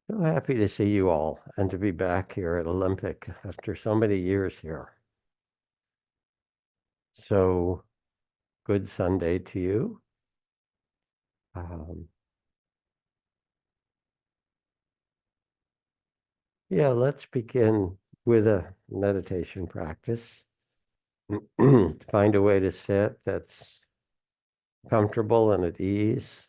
So happy to see you all and to be back here at Olympic after so many years here. So good Sunday to you. Um, yeah, let's begin with a meditation practice. Find a way to sit that's comfortable and at ease.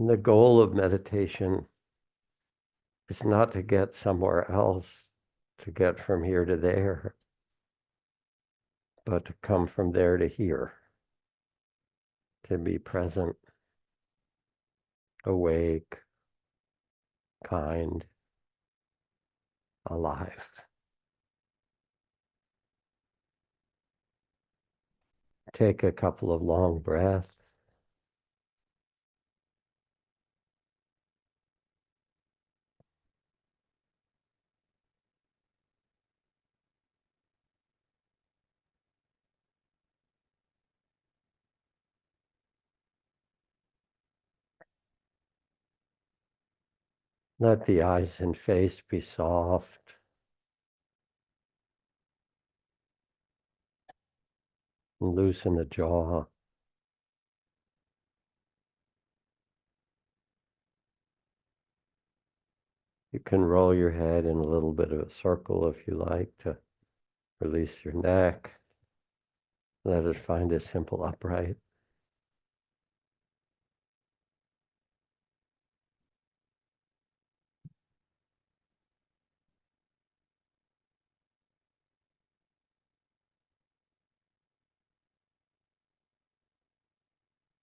And the goal of meditation is not to get somewhere else, to get from here to there, but to come from there to here, to be present, awake, kind, alive. Take a couple of long breaths. Let the eyes and face be soft. And loosen the jaw. You can roll your head in a little bit of a circle if you like to release your neck. Let it find a simple upright.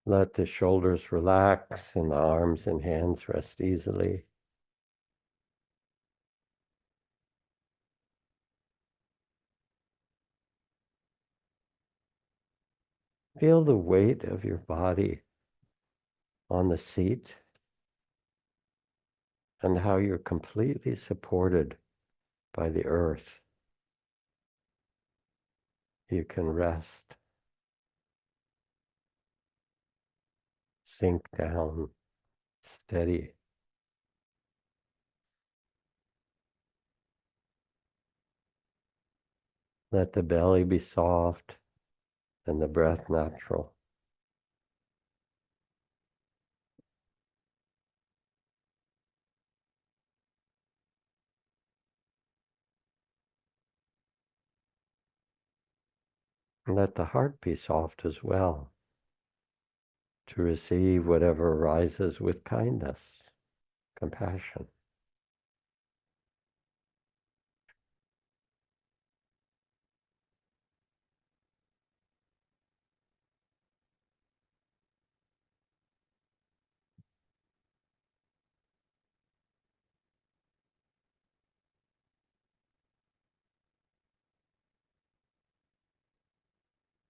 Let the shoulders relax and the arms and hands rest easily. Feel the weight of your body on the seat and how you're completely supported by the earth. You can rest, sink down, steady. Let the belly be soft and the breath natural. And let the heart be soft as well, to receive whatever arises with kindness, compassion.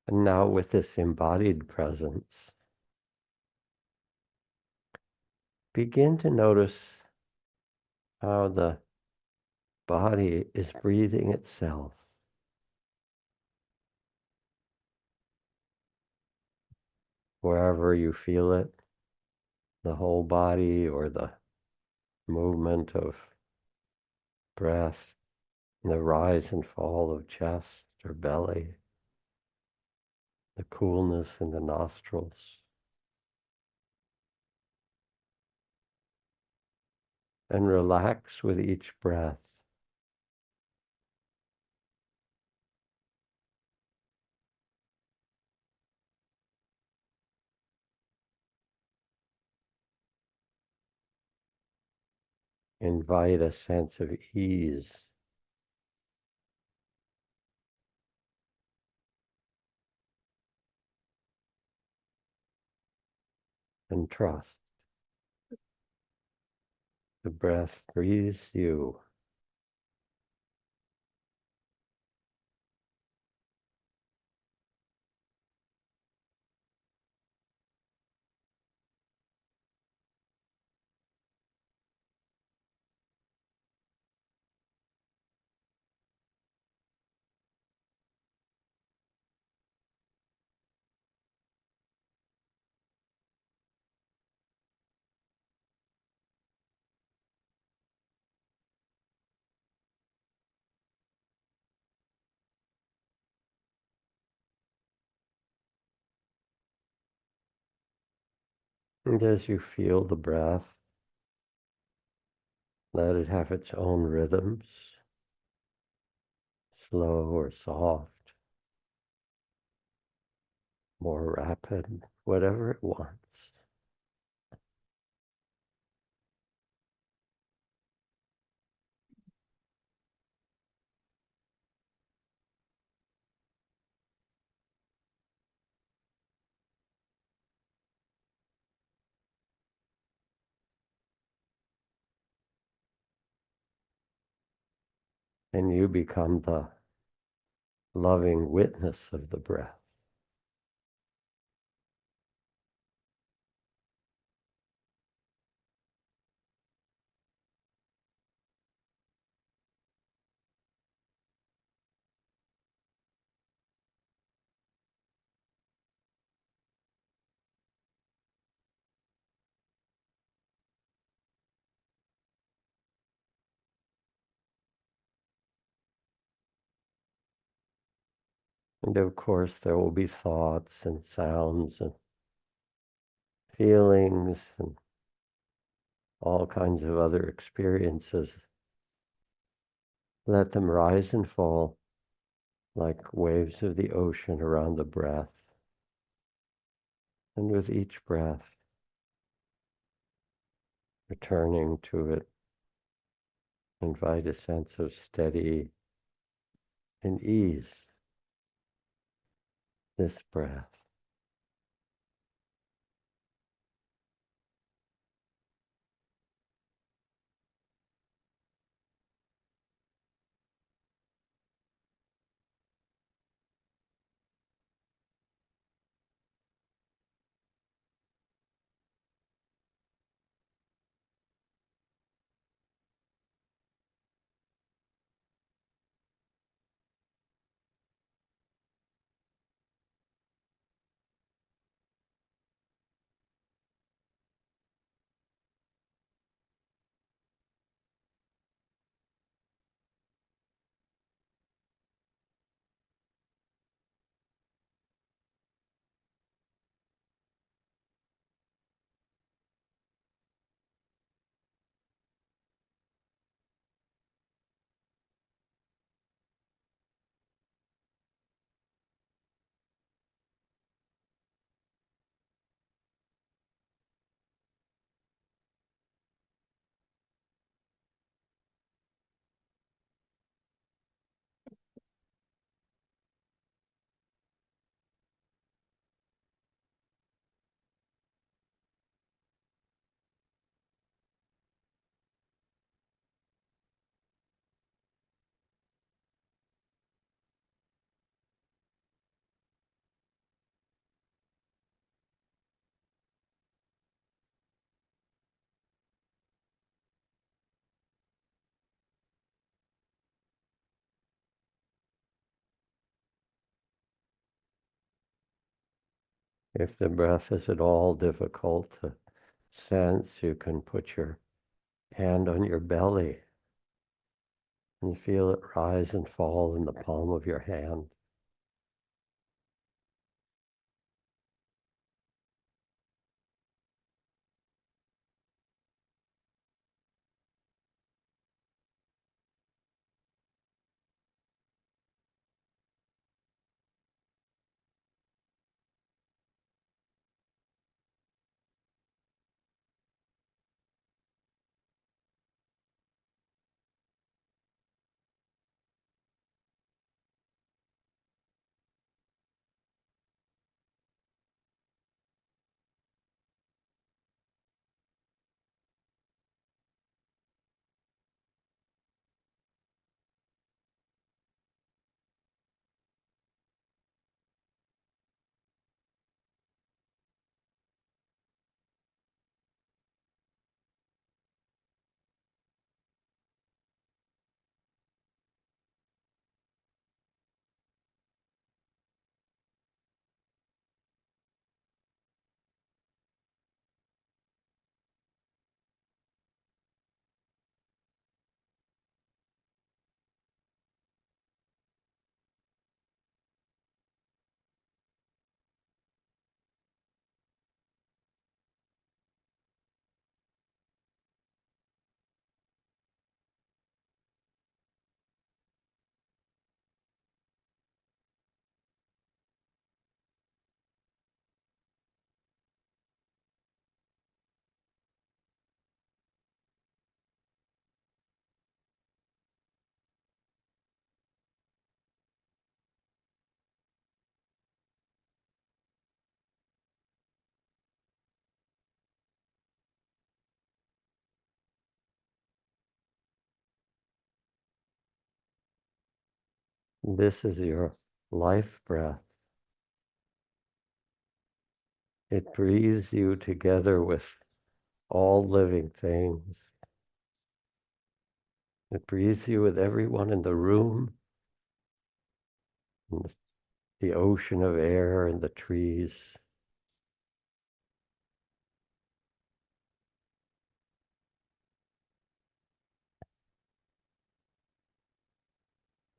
And now with this embodied presence, begin to notice how the body is breathing itself. Wherever you feel it, the whole body or the movement of breath, the rise and fall of chest or belly, the coolness in the nostrils. And relax with each breath. Invite a sense of ease. And trust. The breath breathes you. And as you feel the breath, let it have its own rhythms, slow or soft, more rapid, whatever it wants. And you become the loving witness of the breath. And of course, there will be thoughts and sounds and feelings and all kinds of other experiences. Let them rise and fall like waves of the ocean around the breath. And with each breath, returning to it, invite a sense of steady and ease. This breath. If the breath is at all difficult to sense, you can put your hand on your belly and feel it rise and fall in the palm of your hand. This is your life breath. It breathes you together with all living things. It breathes you with everyone in the room, and the ocean of air and the trees.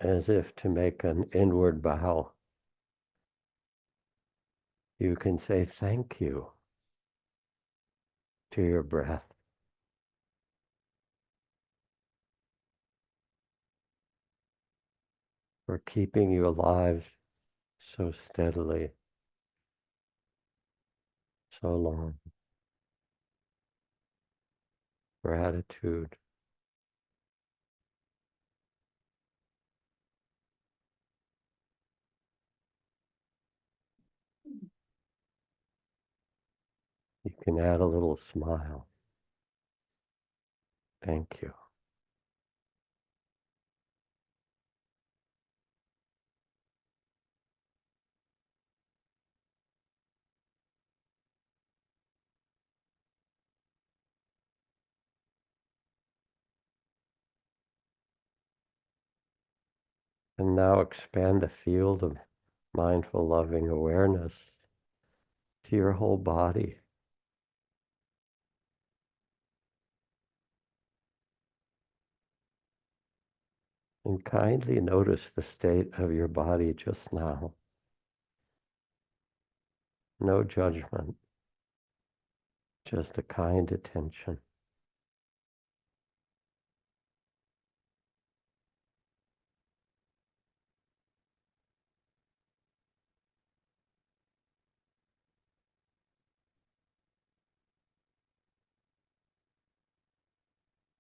As if to make an inward bow, you can say thank you to your breath for keeping you alive so steadily, so long. Gratitude. You can add a little smile. Thank you. And now expand the field of mindful, loving awareness to your whole body. And kindly notice the state of your body just now. No judgment, just a kind attention.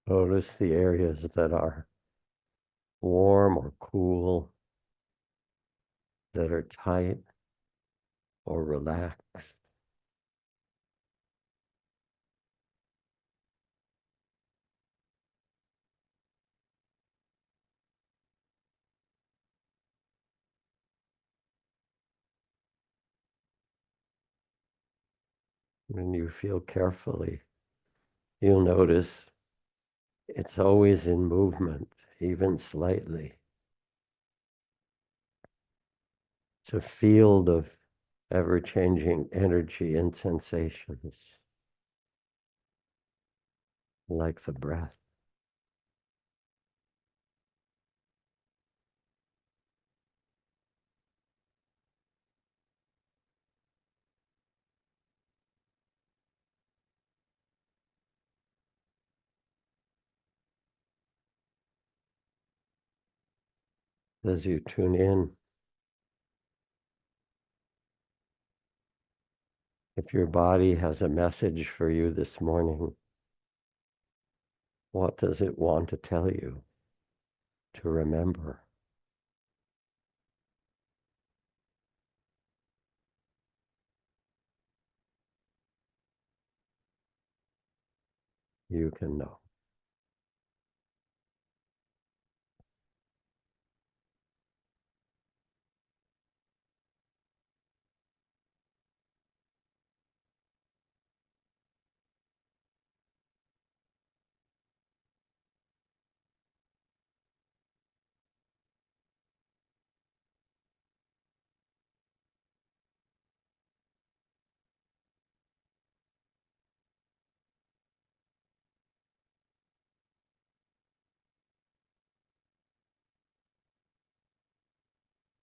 Notice the areas that are warm or cool, that are tight or relaxed. When you feel carefully, you'll notice it's always in movement, even slightly. It's a field of ever-changing energy and sensations, like the breath. As you tune in, if your body has a message for you this morning, what does it want to tell you to remember? You can know.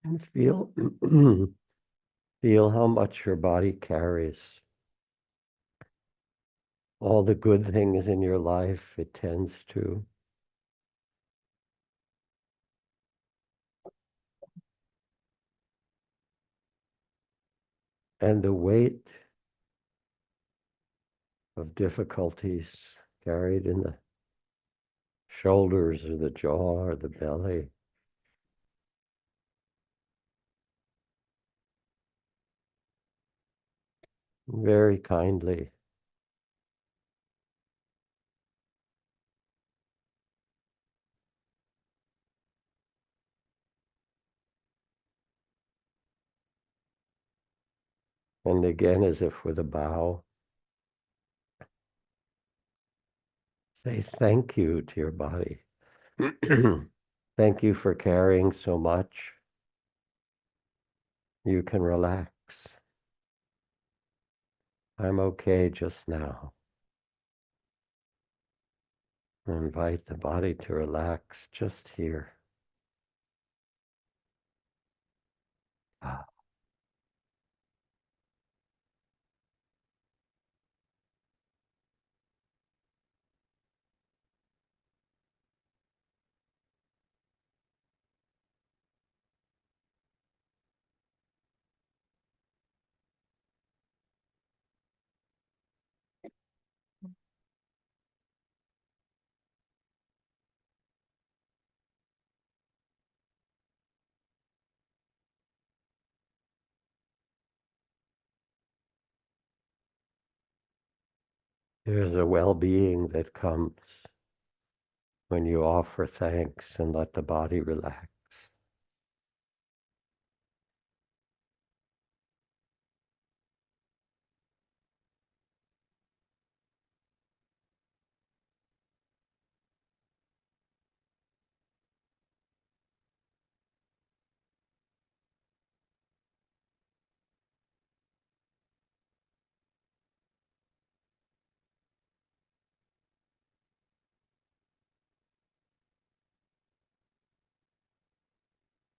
And feel, feel how much your body carries. All the good things in your life it tends to. And the weight of difficulties carried in the shoulders or the jaw or the belly. Very kindly, And again, as if with a bow, say thank you to your body. Thank you for carrying so much. You can relax. I'm okay just now. Invite the body to relax just here. Ah, there's a well-being that comes when you offer thanks and let the body relax.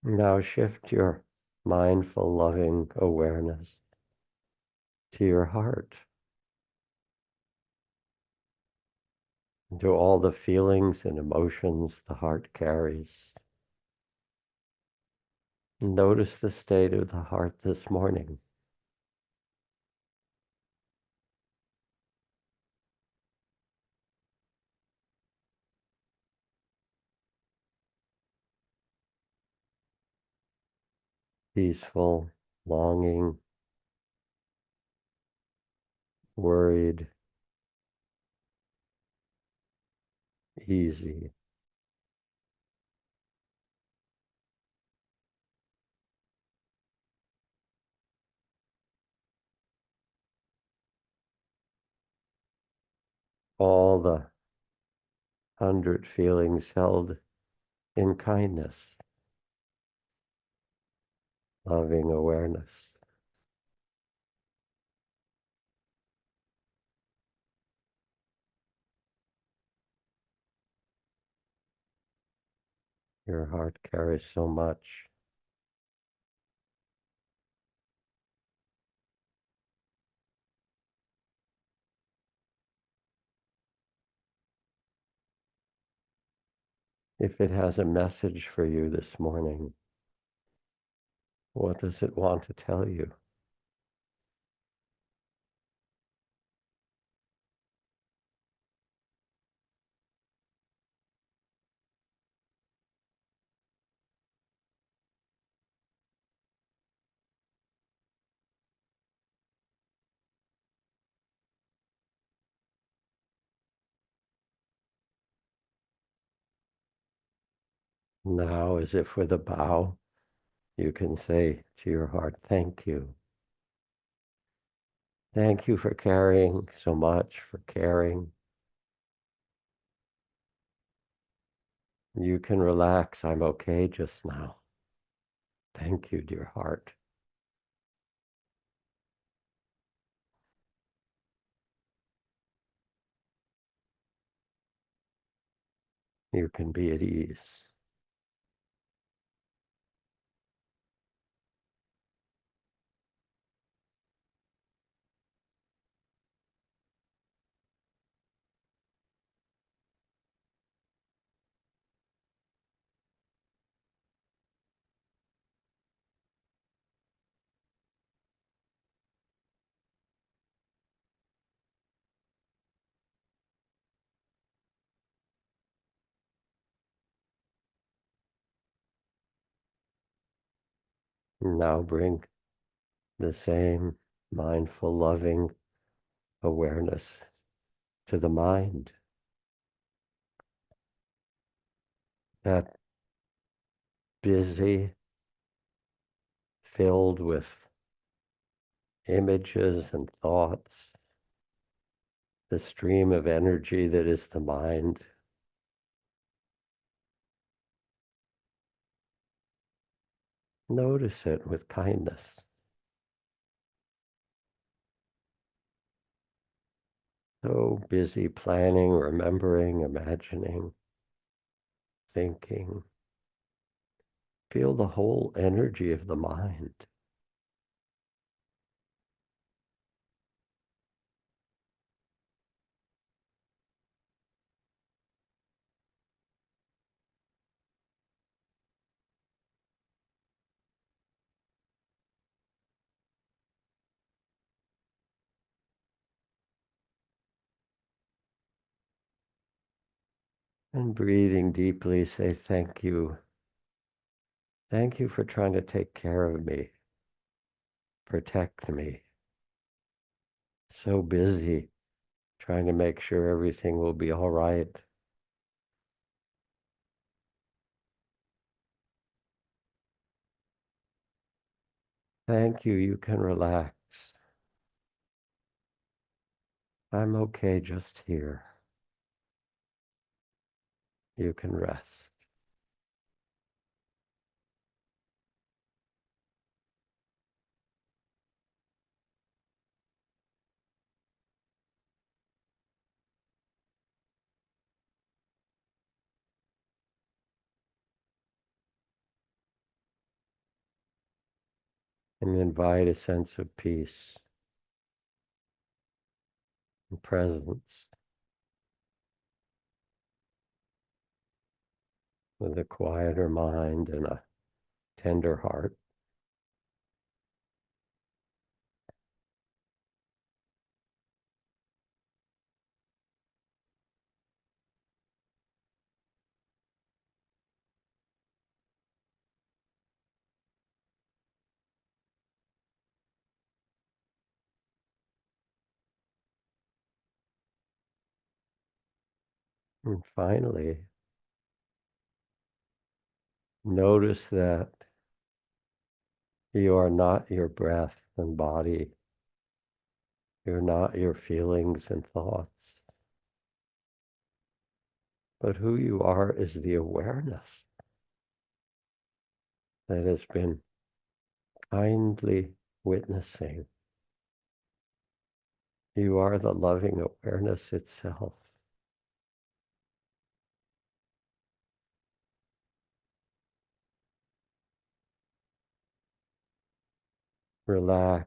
Now shift your mindful, loving awareness to your heart, to all the feelings and emotions the heart carries. Notice the state of the heart this morning. Peaceful, longing, worried, easy. All the 100 feelings held in kindness, loving awareness. Your heart carries so much. If it has a message for you this morning, what does it want to tell you? Now, as if with a bow, you can say to your heart, thank you. Thank you for carrying so much, for caring. You can relax. I'm okay just now. Thank you, dear heart. You can be at ease. Now bring the same mindful, loving awareness to the mind. That busy, filled with images and thoughts, the stream of energy that is the mind. Notice it with kindness. So busy planning, remembering, imagining, thinking. Feel the whole energy of the mind. And breathing deeply, say thank you. Thank you for trying to take care of me, protect me. So busy trying to make sure everything will be all right. Thank you, you can relax. I'm okay just here. You can rest. And invite a sense of peace and presence with a quieter mind and a tender heart. And finally, notice that you are not your breath and body. You're not your feelings and thoughts. But who you are is the awareness that has been kindly witnessing. You are the loving awareness itself. Relax,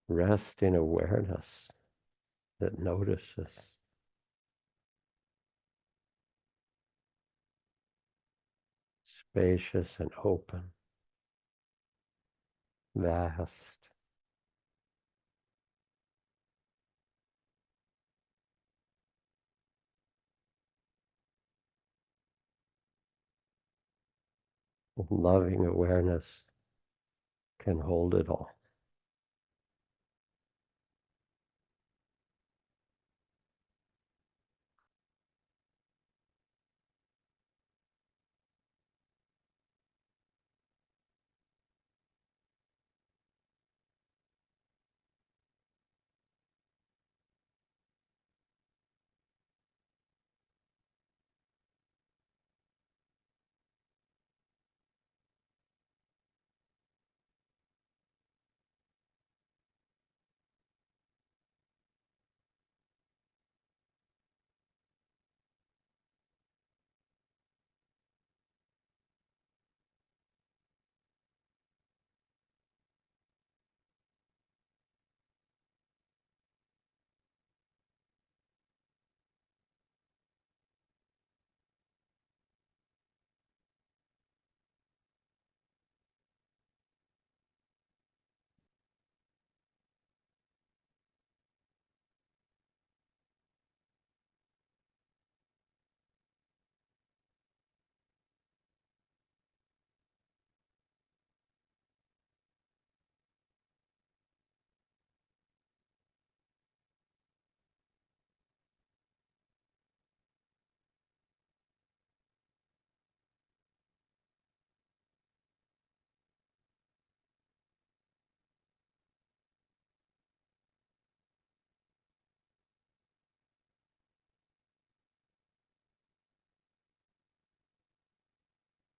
rest in awareness that notices, spacious and open, vast. Loving awareness can hold it all.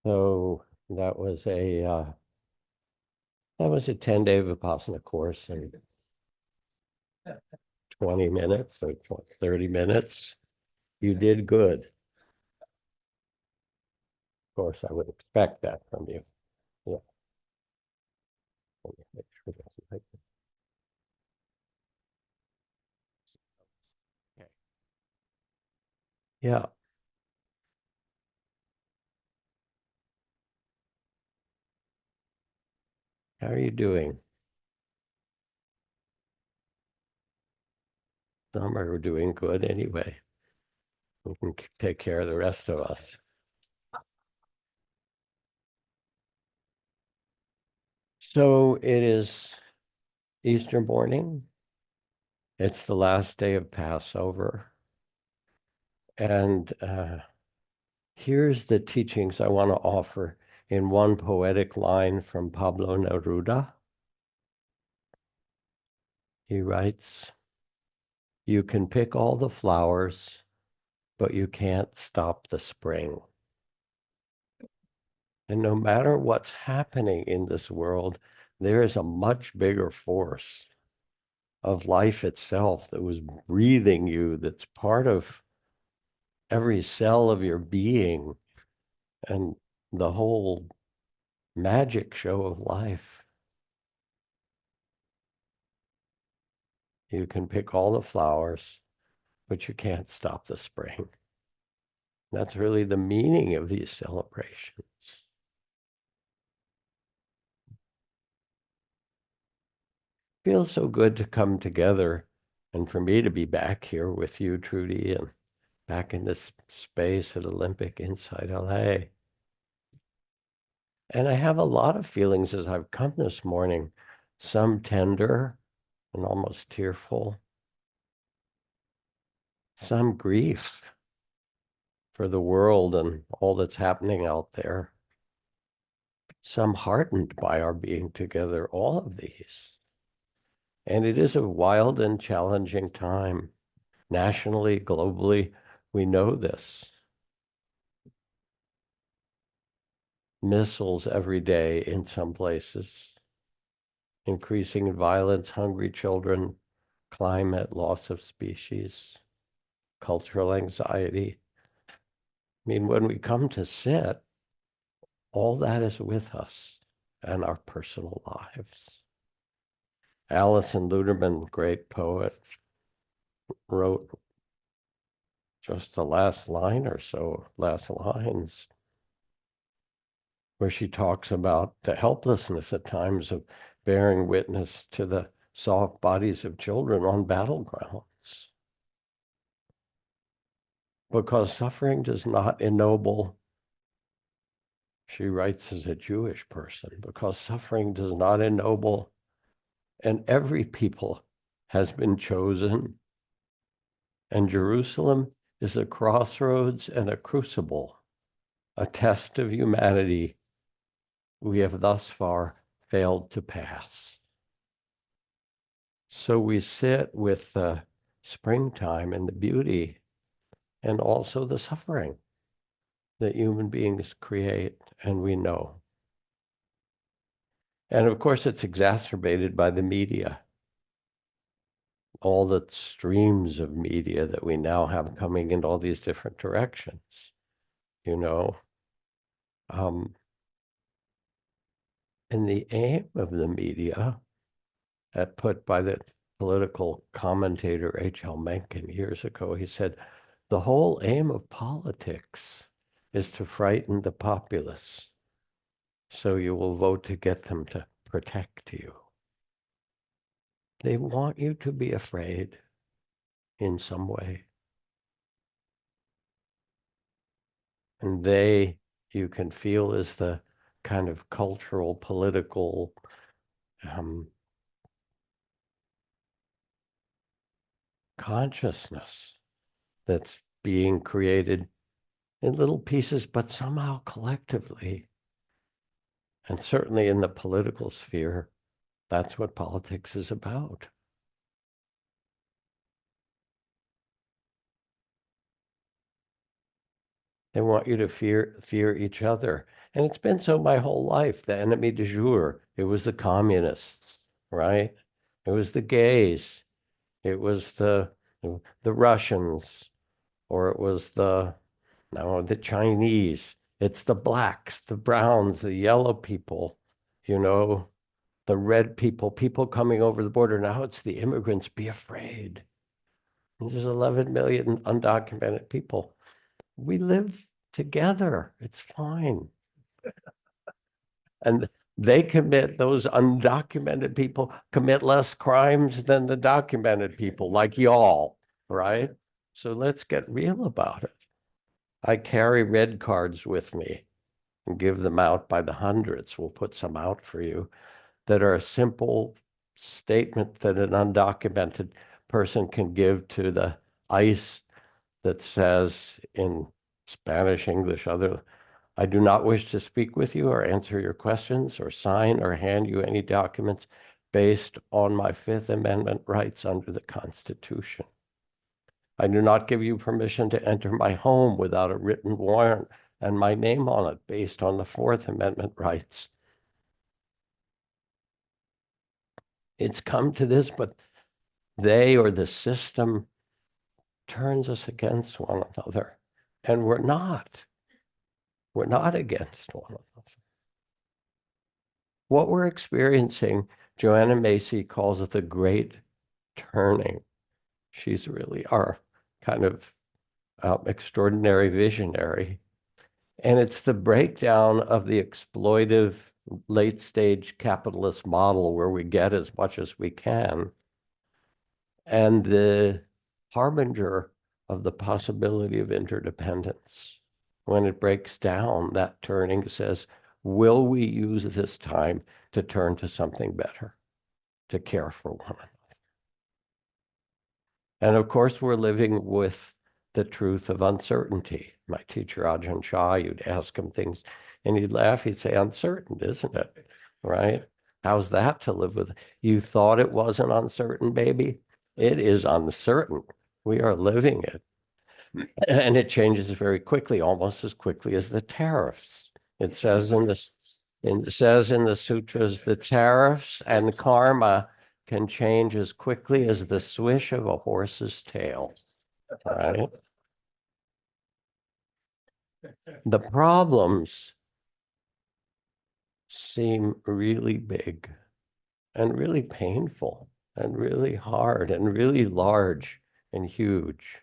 So that was a 10-day Vipassana course in 20 minutes or 30 minutes. You did good. Of course, I would expect that from you. Yeah. Let me make sure that's right. Okay. Yeah. How are you doing? Some are doing good anyway. We can take care of the rest of us. So it is Easter morning. It's the last day of Passover. And here's the teachings I want to offer in one poetic line from Pablo Neruda. He writes, "You can pick all the flowers, but you can't stop the spring." And no matter what's happening in this world, there is a much bigger force of life itself that was breathing you, that's part of every cell of your being and the whole magic show of life. You can pick all the flowers, but you can't stop the spring. That's really the meaning of these celebrations. Feels so good to come together and for me to be back here with you, Trudy, and back in this space at Olympic inside LA. And I have a lot of feelings as I've come this morning, some tender and almost tearful, some grief for the world and all that's happening out there, some heartened by our being together, all of these. And it is a wild and challenging time. Nationally, globally, we know this. Missiles every day in some places, increasing violence, hungry children, climate, loss of species, cultural anxiety. I mean, when we come to sit, all that is with us and our personal lives. Alison Luderman, great poet, wrote just the last line or so, last lines, where she talks about the helplessness at times of bearing witness to the soft bodies of children on battlegrounds. Because suffering does not ennoble, she writes as a Jewish person, because suffering does not ennoble, and every people has been chosen, and Jerusalem is a crossroads and a crucible, a test of humanity we have thus far failed to pass. So we sit with the springtime and the beauty and also the suffering that human beings create, and we know. And of course, it's exacerbated by the media, all the streams of media that we now have coming in all these different directions, you know. And the aim of the media, put by the political commentator H.L. Mencken years ago, he said, the whole aim of politics is to frighten the populace, so you will vote to get them to protect you. They want you to be afraid in some way. And they, you can feel, is the kind of cultural, political consciousness that's being created in little pieces, but somehow collectively. And certainly in the political sphere, that's what politics is about. They want you to fear each other. And it's been so my whole life. The enemy du jour, it was the communists, right? It was the gays. It was the Russians, or it was the Chinese. It's the blacks, the browns, the yellow people, you know, the red people, people coming over the border. Now it's the immigrants. Be afraid. There's 11 million undocumented people. We live together. It's fine. And those undocumented people commit less crimes than the documented people, like y'all, right? So let's get real about it. I carry red cards with me and give them out by the hundreds. We'll put some out for you that are a simple statement that an undocumented person can give to the ICE that says in Spanish, English, other, I do not wish to speak with you or answer your questions or sign or hand you any documents based on my Fifth Amendment rights under the Constitution. I do not give you permission to enter my home without a written warrant and my name on it based on the Fourth Amendment rights. It's come to this, but they or the system turns us against one another. And we're not. We're not against one another. What we're experiencing, Joanna Macy calls it the great turning. She's really our kind of extraordinary visionary. And it's the breakdown of the exploitive late stage capitalist model where we get as much as we can, and the harbinger of the possibility of interdependence. When it breaks down, that turning says, will we use this time to turn to something better, to care for one another? And of course, we're living with the truth of uncertainty. My teacher, Ajahn Chah, you'd ask him things and he'd laugh. He'd say, uncertain, isn't it? Right? How's that to live with? You thought it wasn't uncertain, baby? It is uncertain. We are living it. And it changes very quickly, almost as quickly as the tariffs. It says in the sutras, the tariffs and karma can change as quickly as the swish of a horse's tail, right? The problems seem really big and really painful and really hard and really large and huge.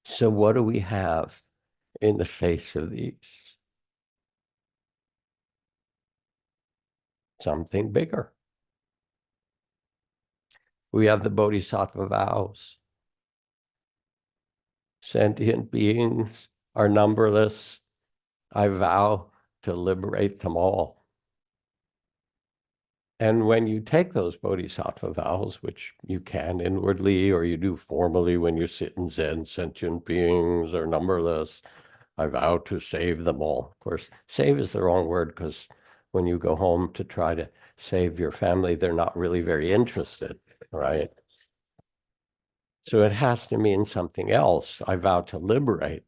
So what do we have in the face of these? Something bigger. We have the Bodhisattva vows. Sentient beings are numberless. I vow to liberate them all. And when you take those Bodhisattva vows, which you can inwardly or you do formally when you sit in Zen, sentient beings are numberless. I vow to save them all. Of course, save is the wrong word because when you go home to try to save your family, they're not really very interested, right? So it has to mean something else. I vow to liberate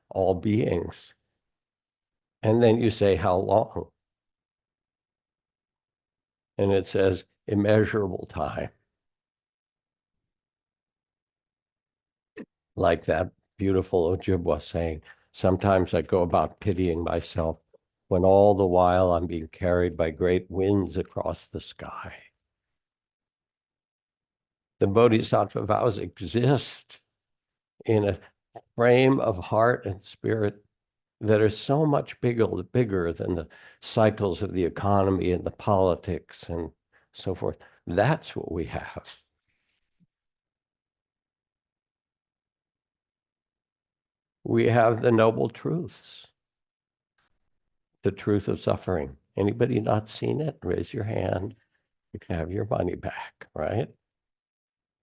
all beings. And then you say, how long? And it says, immeasurable time. Like that beautiful Ojibwa saying, sometimes I go about pitying myself when all the while I'm being carried by great winds across the sky. The Bodhisattva vows exist in a frame of heart and spirit that are so much bigger than the cycles of the economy and the politics and so forth. That's what we have. We have the noble truths, the truth of suffering. Anybody not seen it? Raise your hand. You can have your money back, right?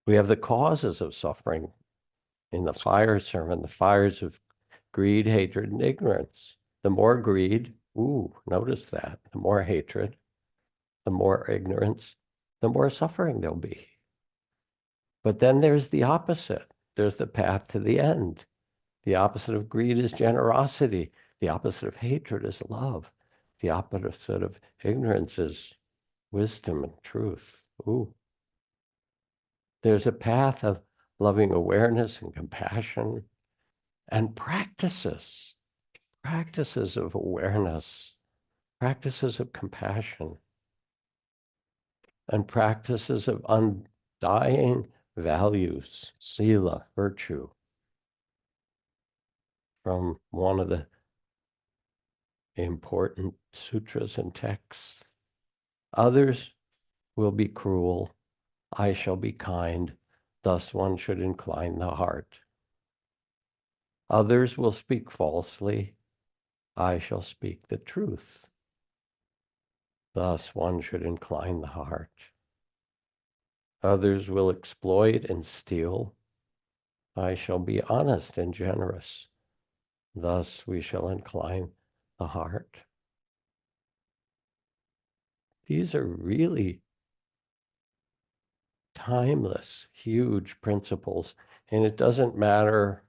We have the causes of suffering in the fire sermon, the fires of greed, hatred, and ignorance. The more greed, notice that, the more hatred, the more ignorance, the more suffering there'll be. But then there's the opposite. There's the path to the end. The opposite of greed is generosity. The opposite of hatred is love. The opposite of ignorance is wisdom and truth. Ooh. There's a path of loving awareness and compassion and practices of awareness, practices of compassion, and practices of undying values, sila, virtue, from one of the important sutras and texts. Others will be cruel, I shall be kind, thus one should incline the heart. Others will speak falsely, I shall speak the truth. Thus one should incline the heart. Others will exploit and steal, I shall be honest and generous. Thus we shall incline the heart. These are really timeless, huge principles. And it doesn't matter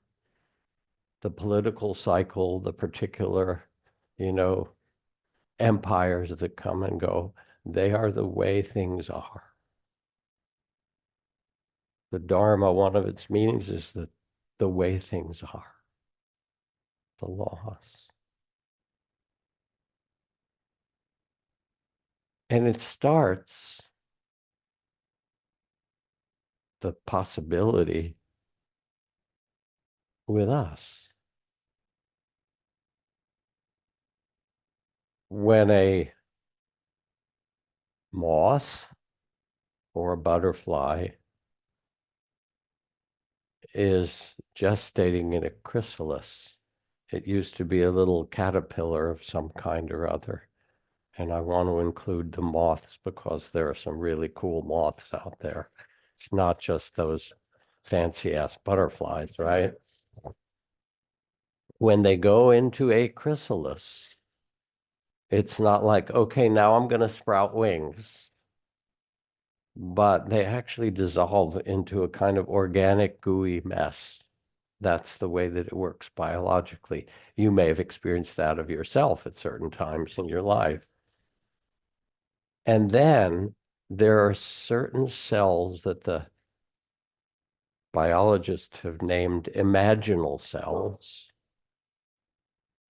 the political cycle, the particular, empires that come and go. They are the way things are. The Dharma, one of its meanings is the way things are, the laws. And it starts the possibility with us. When a moth or a butterfly is gestating in a chrysalis, it used to be a little caterpillar of some kind or other. And I want to include the moths because there are some really cool moths out there. It's not just those fancy ass butterflies, right? When they go into a chrysalis, it's not like, okay, now I'm going to sprout wings. But they actually dissolve into a kind of organic, gooey mess. That's the way that it works biologically. You may have experienced that of yourself at certain times in your life. And then there are certain cells that the biologists have named imaginal cells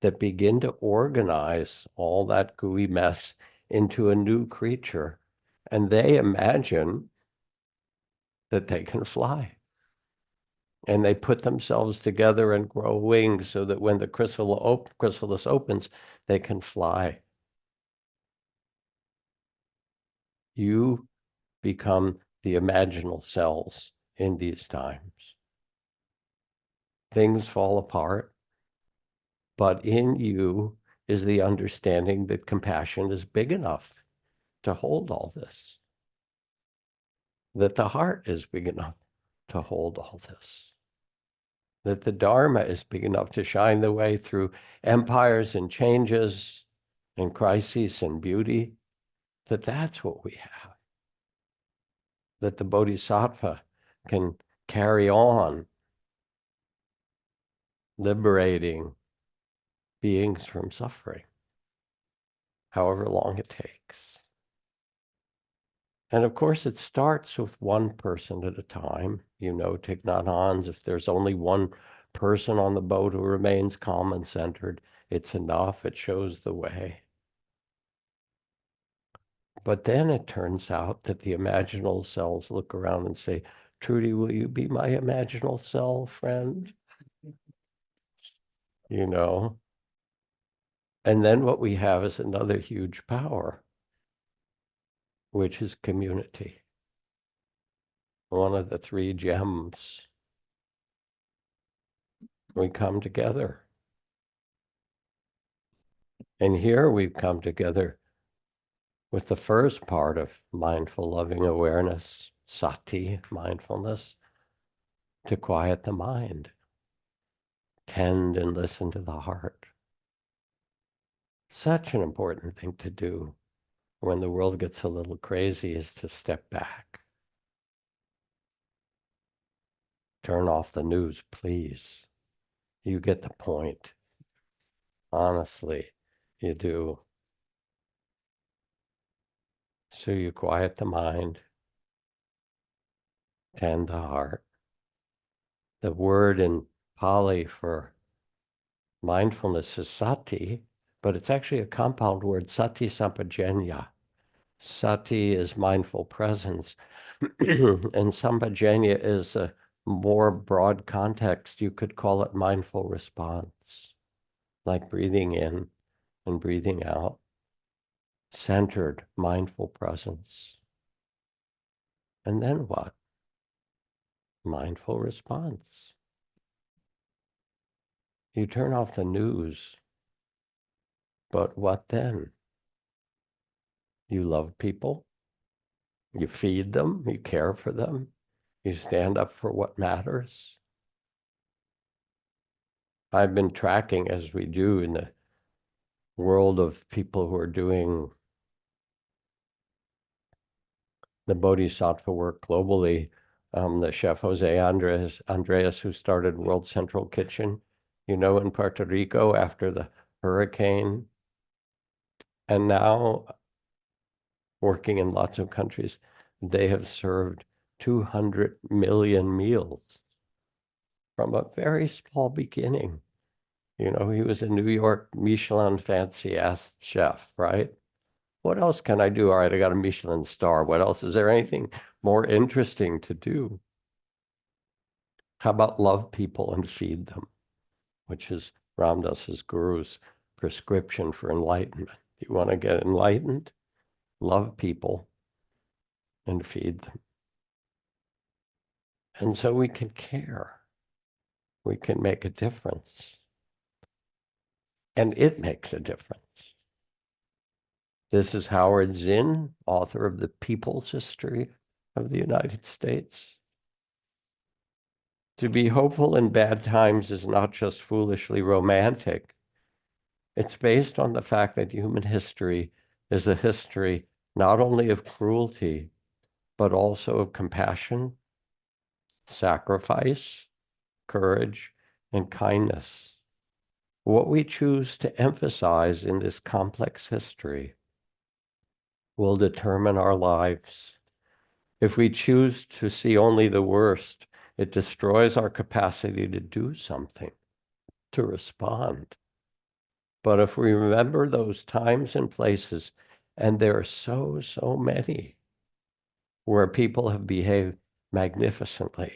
that begin to organize all that gooey mess into a new creature. And they imagine that they can fly. And they put themselves together and grow wings so that when the chrysalis opens, they can fly. You become the imaginal cells in these times. Things fall apart, but in you is the understanding that compassion is big enough to hold all this, that the heart is big enough to hold all this, that the Dharma is big enough to shine the way through empires and changes and crises and beauty, that's what we have, that the Bodhisattva can carry on liberating beings from suffering, however long it takes. And of course, it starts with one person at a time. Thich Nhat Hanh's, if there's only one person on the boat who remains calm and centered, it's enough. It shows the way. But then it turns out that the imaginal cells look around and say, Trudy, will you be my imaginal cell friend? And then what we have is another huge power, which is community. One of the three gems. We come together. And here we've come together with the first part of mindful loving awareness, sati, mindfulness, to quiet the mind, tend and listen to the heart. Such an important thing to do when the world gets a little crazy is to step back. Turn off the news, please. You get the point. Honestly, you do. So you quiet the mind, tend the heart. The word in Pali for mindfulness is sati, but it's actually a compound word, sati sampajanya. Sati is mindful presence, and sampajanya is a more broad context. You could call it mindful response, like breathing in and breathing out, centered, mindful presence. And then what? Mindful response. You turn off the news, but what then? You love people, you feed them, you care for them, you stand up for what matters. I've been tracking, as we do in the world of people who are doing the Bodhisattva work globally, the chef Jose Andres, who started World Central Kitchen, in Puerto Rico after the hurricane, and now working in lots of countries, they have served 200 million meals from a very small beginning. He was a New York Michelin fancy-ass chef, right? What else can I do? All right, I got a Michelin star. What else? Is there anything more interesting to do? How about love people and feed them, which is Ram Dass's guru's prescription for enlightenment. You want to get enlightened? Love people and feed them. And so we can care. We can make a difference. And it makes a difference. This is Howard Zinn, author of The People's History of the United States. To be hopeful in bad times is not just foolishly romantic. It's based on the fact that human history is a history not only of cruelty, but also of compassion, sacrifice, courage, and kindness. What we choose to emphasize in this complex history will determine our lives. If we choose to see only the worst, it destroys our capacity to do something, to respond. But if we remember those times and places, and there are so many, where people have behaved magnificently,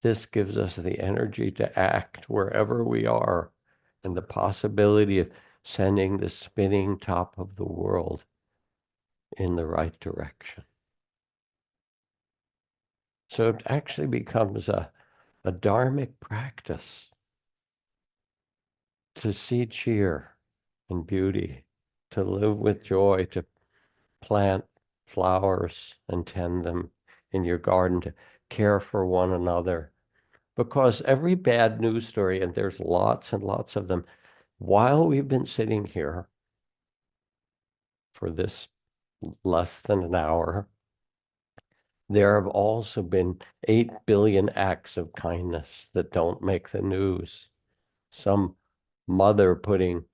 this gives us the energy to act wherever we are, and the possibility of sending the spinning top of the world in the right direction. So it actually becomes a dharmic practice to see cheer and beauty, to live with joy, to plant flowers and tend them in your garden, to care for one another. Because every bad news story, and there's lots and lots of them, while we've been sitting here for this less than an hour, there have also been 8 billion acts of kindness that don't make the news. Some mother putting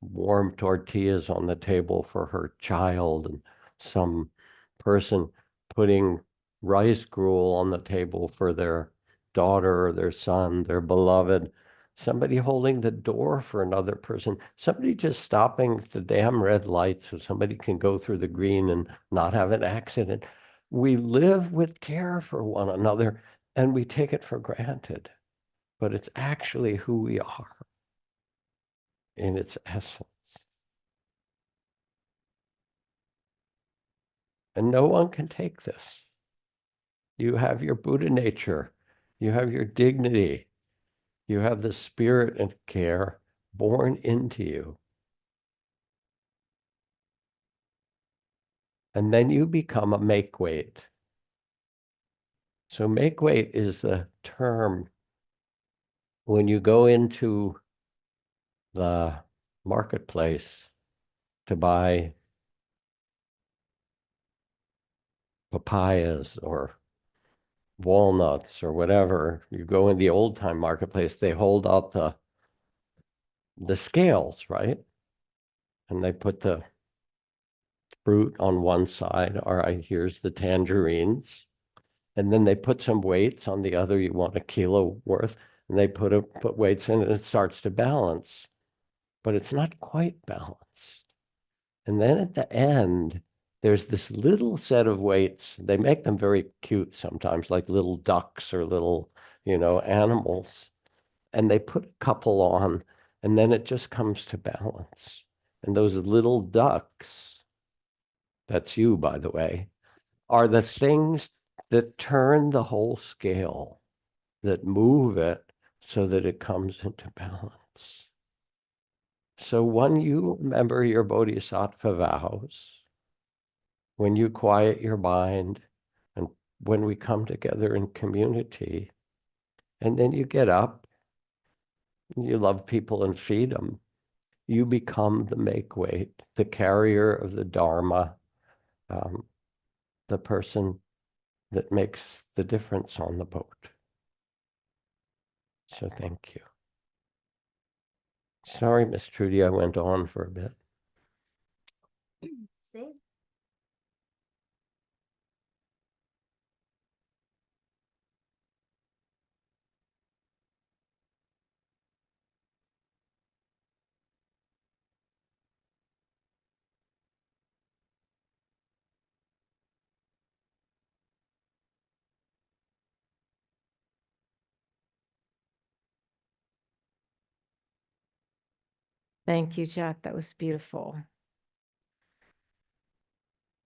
warm tortillas on the table for her child, and some person putting rice gruel on the table for their daughter or their son, their beloved, somebody holding the door for another person, somebody just stopping at the damn red light so somebody can go through the green and not have an accident. We live with care for one another and we take it for granted, but it's actually who we are in its essence. And no one can take this. You have your Buddha nature. You have your dignity. You have the spirit and care born into you. And then you become a make-weight. So make-weight is the term when you go into the marketplace to buy papayas or walnuts or whatever. You go in the old time marketplace, they hold up the scales, right? And they put the fruit on one side. All right, here's the tangerines. And then they put some weights on the other. You want a kilo worth, and they put weights in, and it starts to balance, but it's not quite balanced. And then at the end, there's this little set of weights. They make them very cute sometimes, like little ducks or little, animals. And they put a couple on, and then it just comes to balance. And those little ducks, that's you, by the way, are the things that turn the whole scale, that move it so that it comes into balance. So when you remember your Bodhisattva vows, when you quiet your mind, and when we come together in community, and then you get up, and you love people and feed them, you become the make-weight, the carrier of the Dharma, um, the person that makes the difference on the boat. So thank you. Sorry, Miss Trudy, I went on for a bit. See? Thank you, Jack. That was beautiful.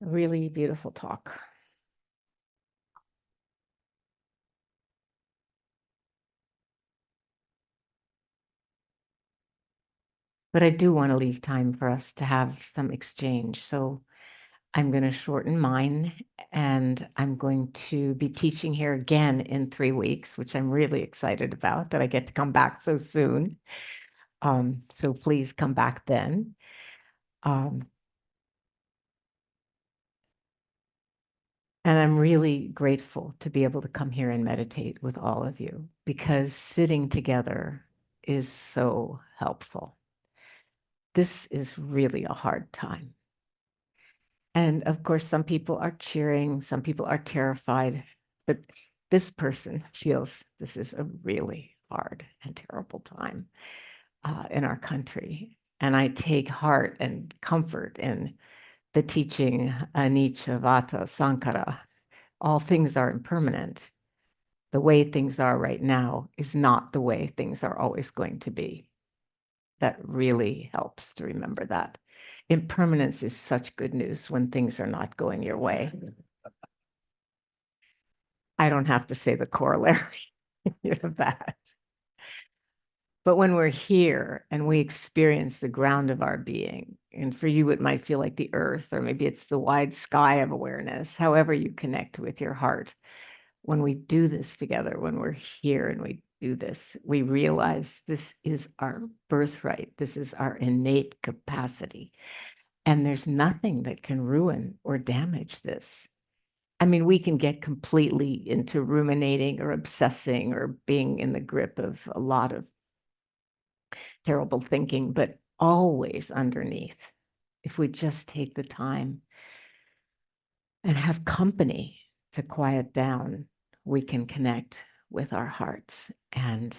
A really beautiful talk. But I do want to leave time for us to have some exchange. So I'm going to shorten mine, and I'm going to be teaching here again in 3 weeks, which I'm really excited about, that I get to come back so soon. So please come back then. And I'm really grateful to be able to come here and meditate with all of you, because sitting together is so helpful. This is really a hard time. And of course, some people are cheering, some people are terrified, but this person feels this is a really hard and terrible time in our country. And I take heart and comfort in the teaching anicca, vata, sankhara. All things are impermanent. The way things are right now is not the way things are always going to be. That really helps to remember that. Impermanence is such good news when things are not going your way. I don't have to say the corollary of that. But when we're here and we experience the ground of our being, and for you, it might feel like the earth, or maybe it's the wide sky of awareness, however you connect with your heart. When we do this together, when we're here and we do this, we realize this is our birthright. This is our innate capacity. And there's nothing that can ruin or damage this. I mean, we can get completely into ruminating or obsessing or being in the grip of a lot of terrible thinking, but always underneath, if we just take the time and have company to quiet down, we can connect with our hearts. And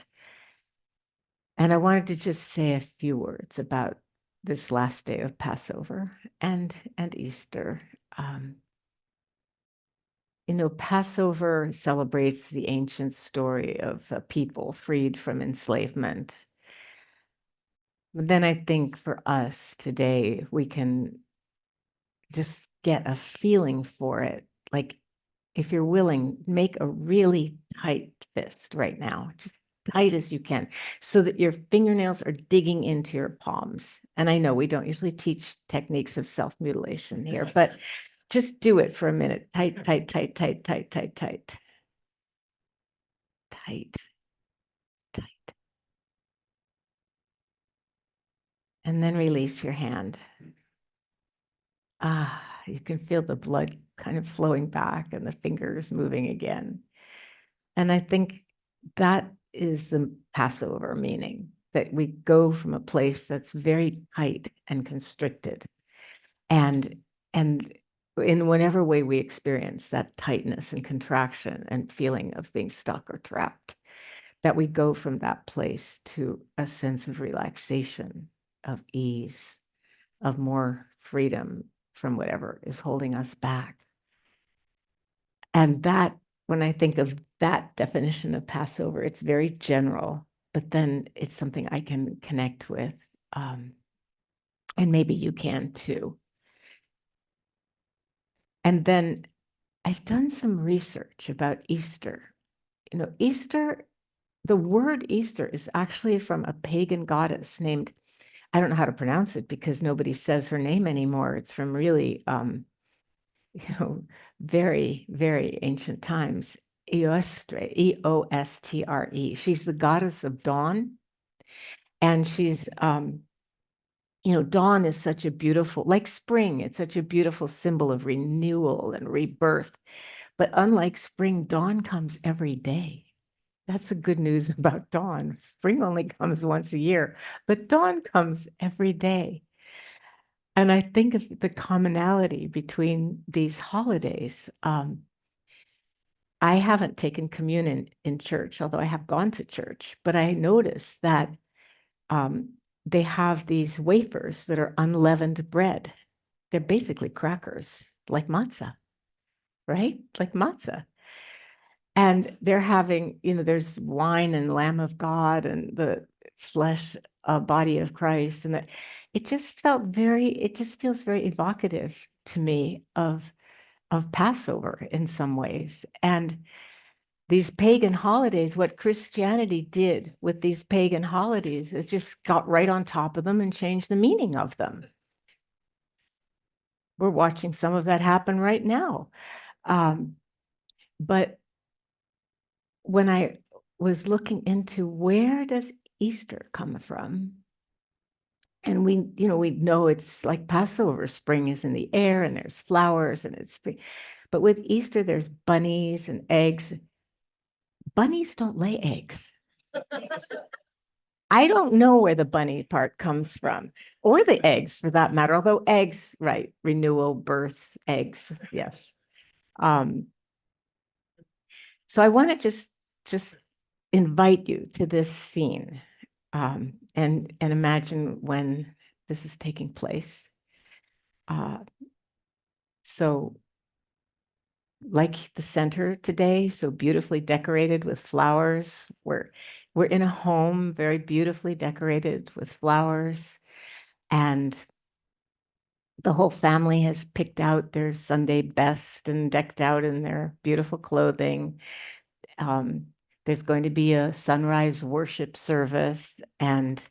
I wanted to just say a few words about this last day of Passover and Easter. Passover celebrates the ancient story of a people freed from enslavement. But then I think for us today, we can just get a feeling for it. Like, if you're willing, make a really tight fist right now, just tight as you can, so that your fingernails are digging into your palms. And I know we don't usually teach techniques of self-mutilation here, but just do it for a minute. Tight, tight, tight, tight, tight, tight, tight. Tight, tight. And then release your hand. You can feel the blood kind of flowing back and the fingers moving again. And I think that is the Passover meaning, that we go from a place that's very tight and constricted. And in whatever way we experience that tightness and contraction and feeling of being stuck or trapped, that we go from that place to a sense of relaxation, of ease, of more freedom from whatever is holding us back. And that, when I think of that definition of Passover, it's very general, but then it's something I can connect with. And maybe you can too. And then I've done some research about Easter. You know, Easter, the word Easter is actually from a pagan goddess named, I don't know how to pronounce it because nobody says her name anymore. It's from really, very, very ancient times. Eostre, Eostre. She's the goddess of dawn. And she's, dawn is such a beautiful, like spring, it's such a beautiful symbol of renewal and rebirth. But unlike spring, dawn comes every day. That's the good news about dawn. Spring only comes once a year, but dawn comes every day. And I think of the commonality between these holidays. I haven't taken communion in church, although I have gone to church, but I noticed that they have these wafers that are unleavened bread. They're basically crackers, like matzah, right? Like matzah. And they're having, there's wine and Lamb of God and the flesh, body of Christ. And it just feels very evocative to me of Passover in some ways. And these pagan holidays, what Christianity did with these pagan holidays is just got right on top of them and changed the meaning of them. We're watching some of that happen right now. But when I was looking into where does Easter come from, and we know it's like Passover, spring is in the air and there's flowers and it's spring. But with Easter, there's bunnies and eggs. Bunnies don't lay eggs. I don't know where the bunny part comes from, or the eggs for that matter, although eggs, right, renewal, birth, eggs, yes. So I want to just invite you to this scene, and imagine when this is taking place. So like the center today, so beautifully decorated with flowers. We're in a home very beautifully decorated with flowers, and the whole family has picked out their Sunday best and decked out in their beautiful clothing. There's going to be a sunrise worship service and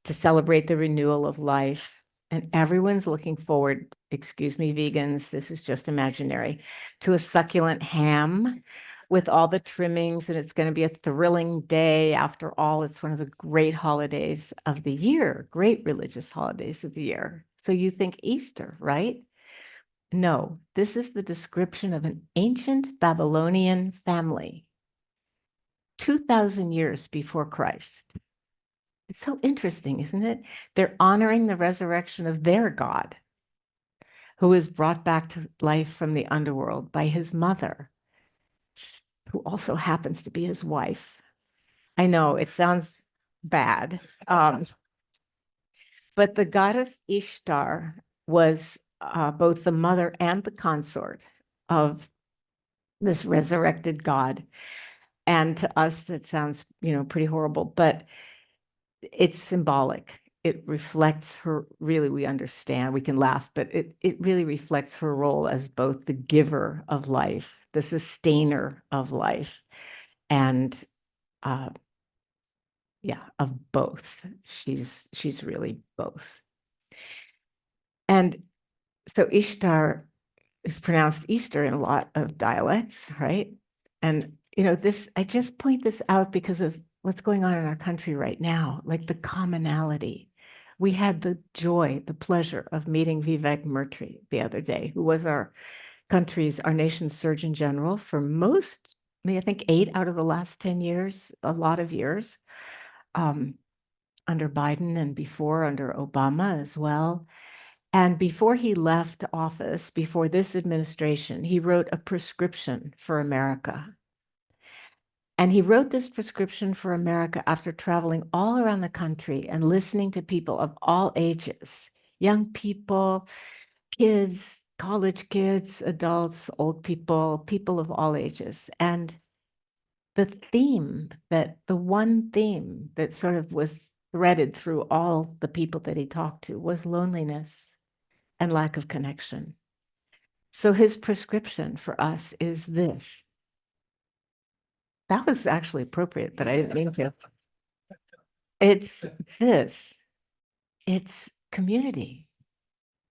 to celebrate the renewal of life. And everyone's looking forward, excuse me, vegans, this is just imaginary, to a succulent ham with all the trimmings. And it's going to be a thrilling day. After all, it's one of the great holidays of the year, great religious holidays of the year. So you think Easter, right? No, this is the description of an ancient Babylonian family 2,000 years before Christ. It's so interesting, isn't it? They're honoring the resurrection of their God, who was brought back to life from the underworld by his mother, who also happens to be his wife. I know it sounds bad, but the goddess Ishtar was both the mother and the consort of this resurrected God. And to us, that sounds, pretty horrible, but it's symbolic. It reflects her, really, we understand, we can laugh, but it really reflects her role as both the giver of life, the sustainer of life, and yeah, of both. She's really both. And so Ishtar is pronounced Easter in a lot of dialects, right? And I just point this out because of what's going on in our country right now, like the commonality. We had the joy, the pleasure of meeting Vivek Murthy the other day, who was our nation's Surgeon General for most I think 8 out of the last 10 years, a lot of years, under Biden and before under Obama as well. And before he left office, before this administration, he wrote a prescription for America. And he wrote this prescription for America after traveling all around the country and listening to people of all ages, young people, kids, college kids, adults, old people, people of all ages. And the one theme that sort of was threaded through all the people that he talked to was loneliness and lack of connection. So his prescription for us is this. That was actually appropriate, but I didn't mean to. It's this. It's community.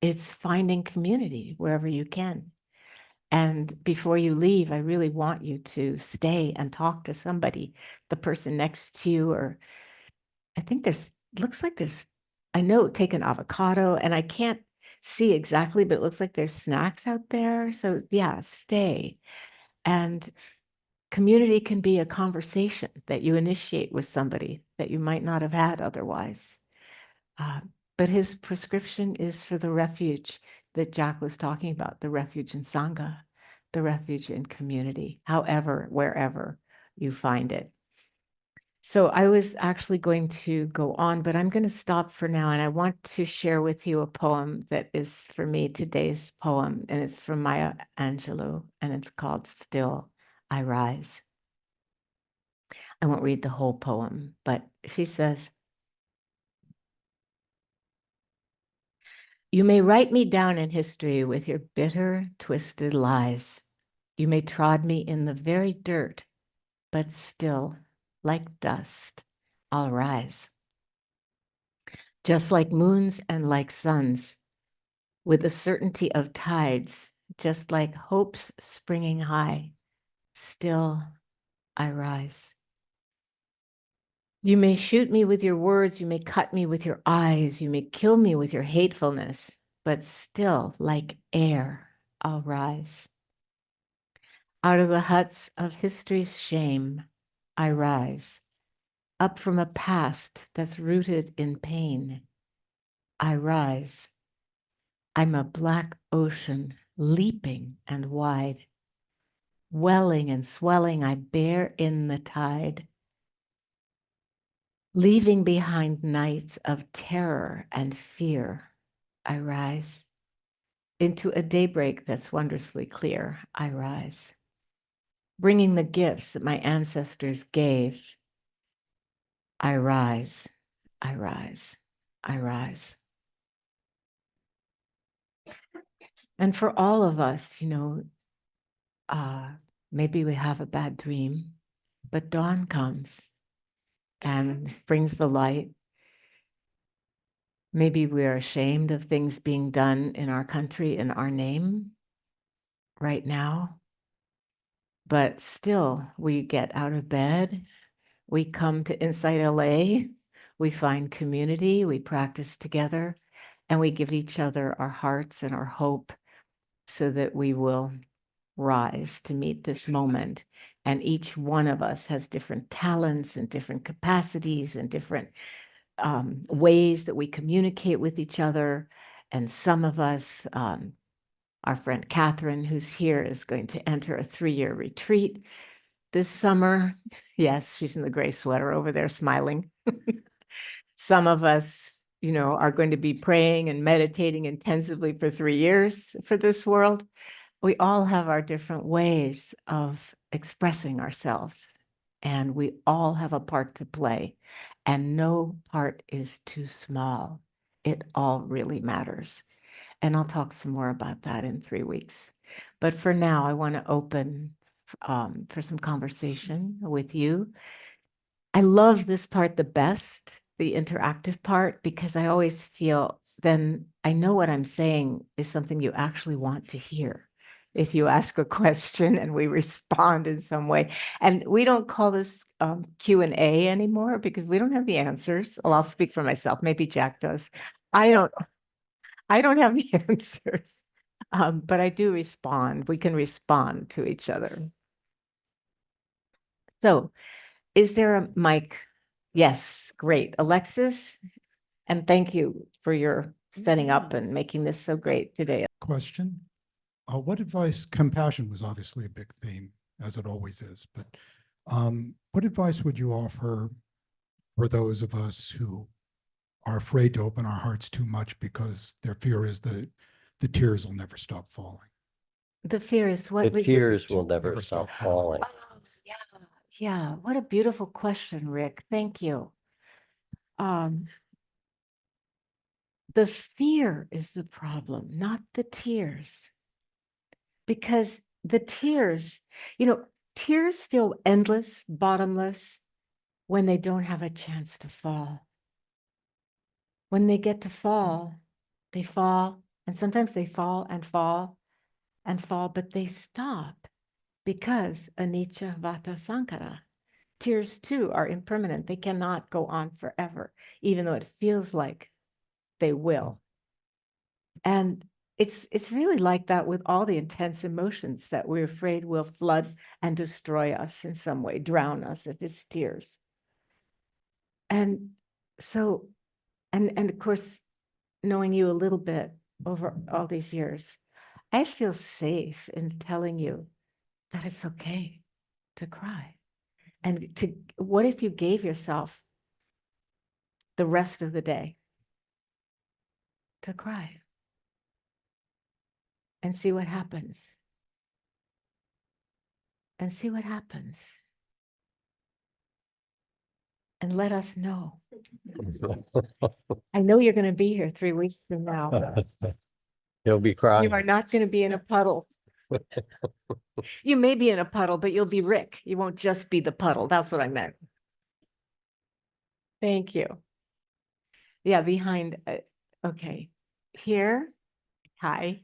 It's finding community wherever you can. And before you leave, I really want you to stay and talk to somebody, the person next to you, or I think looks like I know take an avocado, and I can't see exactly, but it looks like there's snacks out there. So yeah, stay. And community can be a conversation that you initiate with somebody that you might not have had otherwise. Uh, but his prescription is for the refuge that Jack was talking about, the refuge in Sangha, the refuge in community, however, wherever you find it. So I was actually going to go on, but I'm going to stop for now. And I want to share with you a poem that is for me today's poem. And it's from Maya Angelou, and it's called Still I Rise. I won't read the whole poem, but she says, "You may write me down in history with your bitter, twisted lies. You may trod me in the very dirt, but still, like dust, I'll rise. Just like moons and like suns, with the certainty of tides, just like hopes springing high, still I rise. You may shoot me with your words, you may cut me with your eyes, you may kill me with your hatefulness, but still, like air, I'll rise. Out of the huts of history's shame, I rise. Up from a past that's rooted in pain, I rise. I'm a black ocean, leaping and wide. Welling and swelling, I bear in the tide. Leaving behind nights of terror and fear, I rise. Into a daybreak that's wondrously clear, I rise. Bringing the gifts that my ancestors gave, I rise, I rise, I rise. And for all of us, uh, maybe we have a bad dream, but dawn comes and brings the light. Maybe we're ashamed of things being done in our country in our name right now, but still we get out of bed, we come to Insight LA, we find community, we practice together, and we give each other our hearts and our hope so that we will rise to meet this moment. And each one of us has different talents and different capacities and different ways that we communicate with each other. And some of us, our friend Catherine, who's here, is going to enter a 3-year retreat this summer. Yes, she's in the gray sweater over there smiling. Some of us, are going to be praying and meditating intensively for 3 years for this world. We all have our different ways of expressing ourselves, and we all have a part to play, and no part is too small. It all really matters. And I'll talk some more about that in 3 weeks. But for now, I want to open for some conversation with you. I love this part the best, the interactive part, because I always feel then I know what I'm saying is something you actually want to hear. If you ask a question and we respond in some way, and we don't call this Q&A anymore because we don't have the answers. Well, I'll speak for myself. Maybe Jack does. I don't. I don't have the answers, but I do respond. We can respond to each other. So is there a mic? Yes, great. Alexis, and thank you for your setting up and making this so great today. Question. What advice, compassion was obviously a big theme, as it always is, but what advice would you offer for those of us who are afraid to open our hearts too much because their fear is that the tears will never stop falling? The fear is what The tears will never stop falling. Oh, yeah, yeah. What a beautiful question, Rick. Thank you. The fear is the problem, not the tears. Because the tears, tears feel endless, bottomless when they don't have a chance to fall. When they get to fall, and sometimes they fall and fall and fall, but they stop because anicca vata sankhara. Tears too are impermanent. They cannot go on forever, even though it feels like they will. And it's really like that with all the intense emotions that we're afraid will flood and destroy us in some way, drown us if it's tears. And so, and of course, knowing you a little bit over all these years, I feel safe in telling you that it's okay to cry. And what if you gave yourself the rest of the day to cry and see what happens? And see what happens. And let us know. I know you're going to be here 3 weeks from now. You'll be You crying. are not going to be in a puddle. You may be in a puddle, but you'll be Rick. You won't just be the puddle. That's what I meant. Thank you. Yeah, behind. Okay. Here. Hi.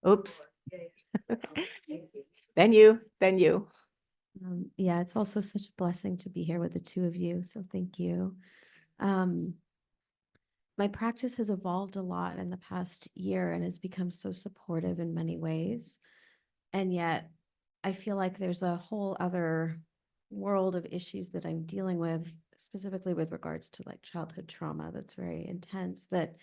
Oops. Then you. Yeah, it's also such a blessing to be here with the two of you. So thank you. My practice has evolved a lot in the past year and has become so supportive in many ways. And yet I feel like there's a whole other world of issues that I'm dealing with, specifically with regards to like childhood trauma that's very intense, that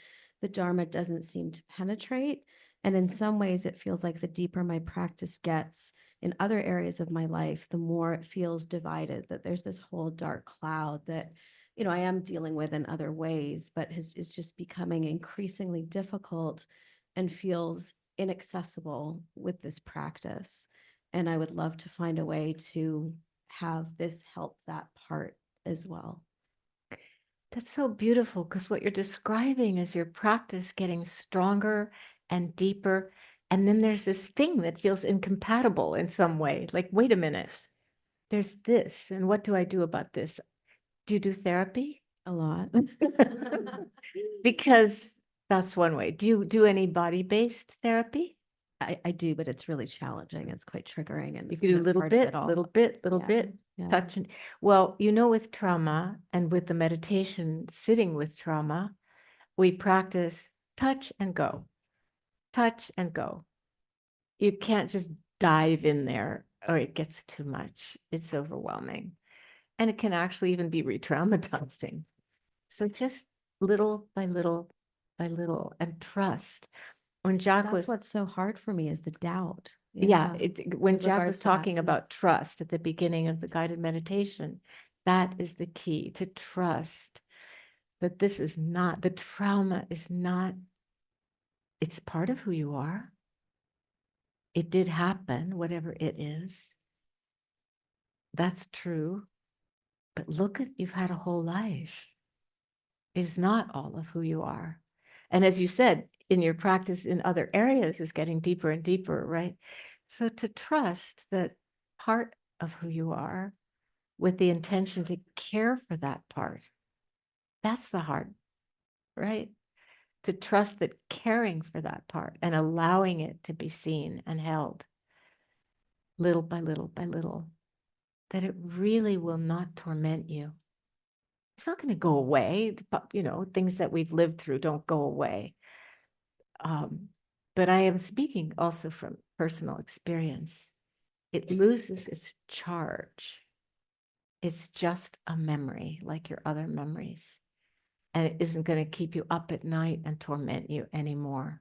the Dharma doesn't seem to penetrate. And in some ways, it feels like the deeper my practice gets in other areas of my life, the more it feels divided, that there's this whole dark cloud that, I am dealing with in other ways, but is just becoming increasingly difficult and feels inaccessible with this practice. And I would love to find a way to have this help that part as well. That's so beautiful because what you're describing is your practice getting stronger and deeper. And then there's this thing that feels incompatible in some way. Like, wait a minute, there's this. And what do I do about this? Do you do therapy? A lot. Because that's one way. Do you do any body-based therapy? I do, but it's really challenging. It's quite triggering. And You it's can do kind of little part of bit, it all. little bit, little Yeah, bit, yeah. touch. Well, with trauma and with the meditation, sitting with trauma, we practice touch and go, touch and go. You can't just dive in there or it gets too much. It's overwhelming. And it can actually even be re-traumatizing. So just little by little by little and trust. When Jack That's was, what's so hard for me is the doubt. when with Jack regards was to that talking about piece. trust at the beginning of the guided meditation, that is the key, to trust that this is not, the trauma is not, it's part of who you are. It did happen, whatever it is. That's true. But look at, you've had a whole life. It is not all of who you are. And as you said, in your practice in other areas is getting deeper and deeper, right? So to trust that part of who you are with the intention to care for that part, that's the hard, right? To trust that caring for that part and allowing it to be seen and held little by little by little, that it really will not torment you. It's not going to go away, but things that we've lived through don't go away. But I am speaking also from personal experience. It loses its charge It's just a memory like your other memories. And it isn't going to keep you up at night and torment you anymore.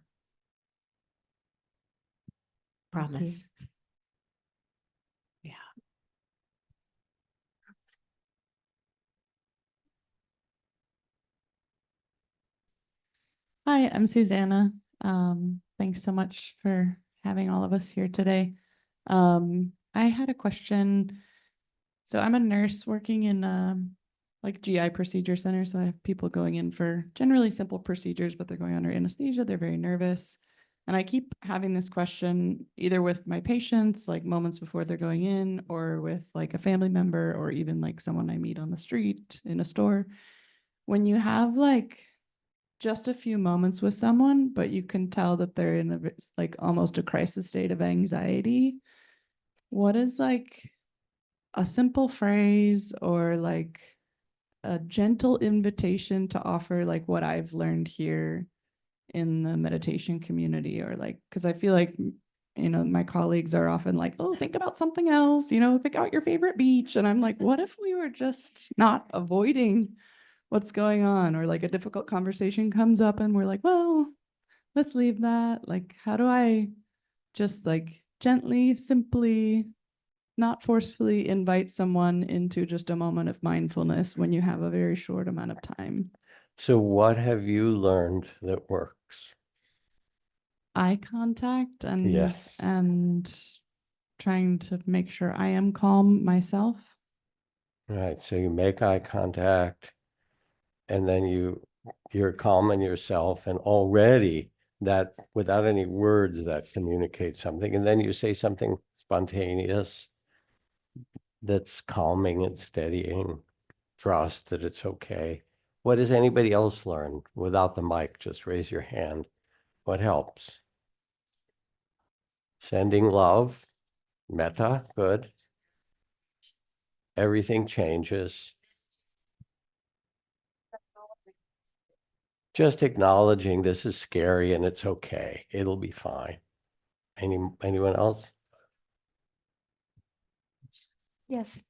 Thank you. Promise. Yeah. Hi, I'm Susanna. Thanks so much for having all of us here today. I had a question. So I'm a nurse working in like GI procedure center. So I have people going in for generally simple procedures, but they're going under anesthesia. They're very nervous. And I keep having this question either with my patients, like moments before they're going in, or with like a family member, or even like someone I meet on the street in a store. When you have like just a few moments with someone, but you can tell that they're in a like almost a crisis state of anxiety. What is like a simple phrase or like a gentle invitation to offer like what I've learned here in the meditation community, or like, because I feel like, you know, my colleagues are often like, oh, think about something else, you know, pick out your favorite beach. And I'm like, what if we were just not avoiding what's going on, or like a difficult conversation comes up and we're like, well, let's leave that. Like, how do I just like gently, simply, not forcefully invite someone into just a moment of mindfulness when you have a very short amount of time? So what have you learned that works? Eye contact and Yes. trying to make sure I am calm myself. Right. So you make eye contact, and then you're calm in yourself, and already that, without any words, that communicates something. And then you say something spontaneous that's calming and steadying. Trust that it's okay. What does anybody else learn without the mic? Just raise your hand. What helps? Sending love, metta, good. Everything changes. Just acknowledging this is scary and it's okay. It'll be fine. Anyone else? Yes.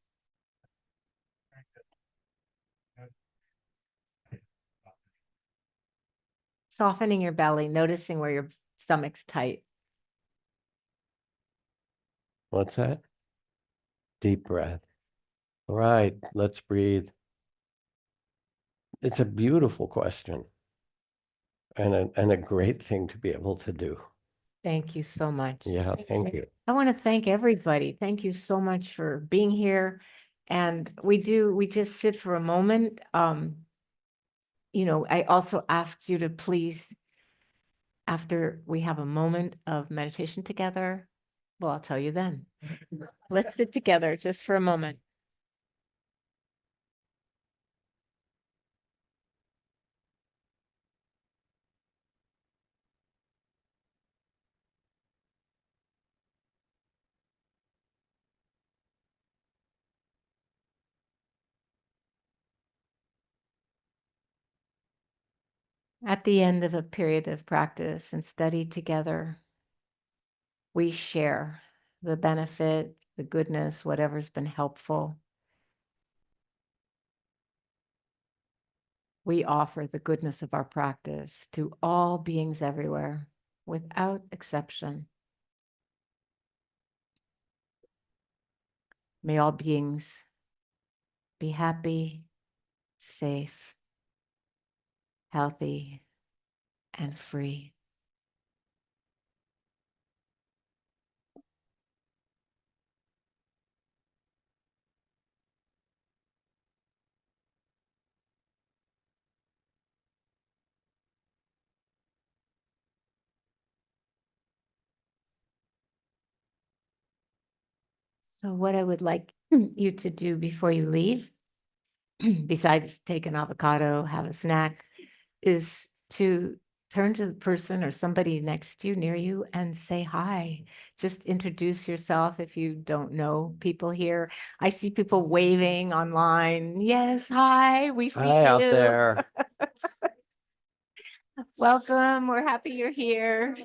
Softening your belly, noticing where your stomach's tight. What's that? Deep breath. All right, let's breathe. It's a beautiful question and a great thing to be able to do. Thank you so much. Yeah, thank you. I want to thank everybody. Thank you so much for being here. And we just sit for a moment. You know, I also asked you to please, after we have a moment of meditation together, well, I'll tell you then. Let's sit together just for a moment. At the end of a period of practice and study together, we share the benefit, the goodness, whatever's been helpful. We offer the goodness of our practice to all beings everywhere, without exception. May all beings be happy, safe, healthy, and free. So what I would like you to do before you leave, besides take an avocado, have a snack, is to turn to the person or somebody next to you, near you, and say hi. Just introduce yourself if you don't know people here. I see people waving online. Yes, hi, we see Hi out you. there. Welcome, we're happy you're here.